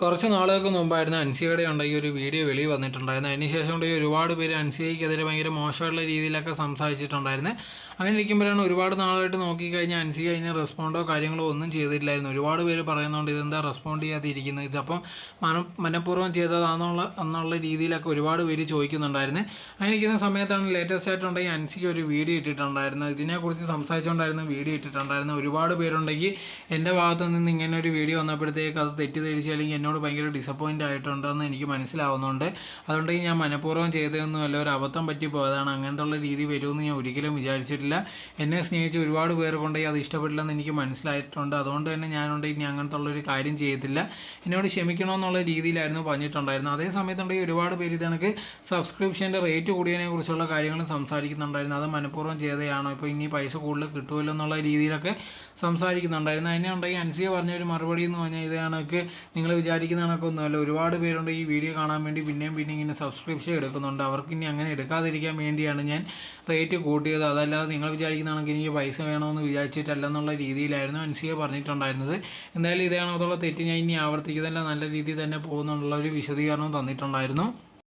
കുറച്ച് നാളുകൾക്ക് മുമ്പായിരുന്നു അൻസിയയുടെ ഉണ്ടെങ്കിൽ ഒരു വീഡിയോ വെളിയിൽ വന്നിട്ടുണ്ടായിരുന്നു. അതിനുശേഷം ഉണ്ടെങ്കിൽ ഒരുപാട് പേര് അൻസിയയ്ക്കെതിരെ ഭയങ്കര മോശമുള്ള രീതിയിലൊക്കെ സംസാരിച്ചിട്ടുണ്ടായിരുന്നു. അങ്ങനെ ഇരിക്കുമ്പോഴാണ് ഒരുപാട് നാളായിട്ട് നോക്കിക്കഴിഞ്ഞാൽ അൻസിയ അതിന് റെസ്പോണ്ടോ കാര്യങ്ങളോ ഒന്നും ചെയ്തിട്ടില്ലായിരുന്നു. ഒരുപാട് പേര് പറയുന്നുണ്ട് ഇതെന്താ റെസ്പോണ്ട് ചെയ്യാതിരിക്കുന്നത്, ഇതപ്പം മനഃപൂർവ്വം എന്നുള്ള രീതിയിലൊക്കെ ഒരുപാട് പേര് ചോദിക്കുന്നുണ്ടായിരുന്നു. അങ്ങനെ ഇരിക്കുന്ന സമയത്താണ് ലേറ്റസ്റ്റ് ആയിട്ടുണ്ടെങ്കിൽ അൻസിക്ക് ഒരു വീഡിയോ ഇട്ടിട്ടുണ്ടായിരുന്നു. ഇതിനെക്കുറിച്ച് സംസാരിച്ചുകൊണ്ടായിരുന്നു വീഡിയോ ഇട്ടിട്ടുണ്ടായിരുന്നു. ഒരുപാട് പേരുണ്ടെങ്കിൽ എൻ്റെ ഭാഗത്തു നിന്ന് ഇങ്ങനെ ഒരു വീഡിയോ വന്നപ്പോഴത്തേക്ക് അത് തെറ്റിദ്ധരിച്ച് അല്ലെങ്കിൽ എന്നോട് ഭയങ്കര ഡിസപ്പോയിൻ്റ് ആയിട്ടുണ്ടെന്ന് എനിക്ക് മനസ്സിലാവുന്നുണ്ട്. അതുകൊണ്ട് ഞാൻ മനഃപൂർവ്വം ചെയ്തതൊന്നുമല്ല, ഒരു അബദ്ധം പറ്റിപ്പോയതാണ്. അങ്ങനത്തുള്ള രീതി വരുമെന്ന് ഞാൻ ഒരിക്കലും വിചാരിച്ചിട്ടില്ല. എന്നെ സ്നേഹിച്ച് ഒരുപാട് പേർക്കുണ്ടെങ്കിൽ അത് ഇഷ്ടപ്പെട്ടില്ലെന്ന് എനിക്ക് മനസ്സിലായിട്ടുണ്ട്. അതുകൊണ്ട് തന്നെ ഞാനുണ്ടെങ്കിൽ ഇനി അങ്ങനത്തുള്ളൊരു കാര്യം ചെയ്യത്തില്ല, എന്നോട് ക്ഷമിക്കണമെന്നുള്ള രീതിയിലായിരുന്നു പറഞ്ഞിട്ടുണ്ടായിരുന്നു. അതേ സമയത്തുണ്ടെങ്കിൽ ഒരുപാട് പേര് ഇതെനിക്ക് സബ്സ്ക്രിപ്ഷൻ്റെ റേറ്റ് കൂടിയതിനെ കുറിച്ചുള്ള കാര്യങ്ങൾ സംസാരിക്കുന്നുണ്ടായിരുന്നു. അത് മനഃപൂർവ്വം ചെയ്തതാണോ, ഇപ്പോൾ ഇനി പൈസ കൂടുതൽ കിട്ടുമല്ലോ എന്നുള്ള രീതിയിലൊക്കെ സംസാരിക്കുന്നുണ്ടായിരുന്നു. അതിനെ ഉണ്ടെങ്കിൽ അൻസിയ പറഞ്ഞൊരു മറുപടി എന്ന് പറഞ്ഞാൽ ഇത് കണക്ക് നിങ്ങൾ വിചാരിക്കുന്ന കണക്കൊന്നുമല്ല. ഒരുപാട് പേരുണ്ട് ഈ വീഡിയോ കാണാൻ വേണ്ടി പിന്നെയും ഇങ്ങനെ സബ്സ്ക്രിപ്ഷൻ എടുക്കുന്നുണ്ട്. അവർക്ക് ഇനി അങ്ങനെ എടുക്കാതിരിക്കാൻ വേണ്ടിയാണ് ഞാൻ റേറ്റ് കൂട്ടിയത്. അതല്ലാതെ നിങ്ങൾ വിചാരിക്കുന്ന കണക്ക് എനിക്ക് പൈസ വേണമെന്ന് വിചാരിച്ചിട്ടല്ലെന്നുള്ള രീതിയിലായിരുന്നു അൻസിയ പറഞ്ഞിട്ടുണ്ടായിരുന്നത്. എന്തായാലും ഇതേ കണക്കുള്ള തെറ്റ് ഞാൻ ഇനി ആവർത്തിക്കുന്നില്ല, നല്ല രീതിയിൽ തന്നെ പോകുന്നുള്ള ഒരു വിശദീകരണം തന്നിട്ടുണ്ടായിരുന്നു.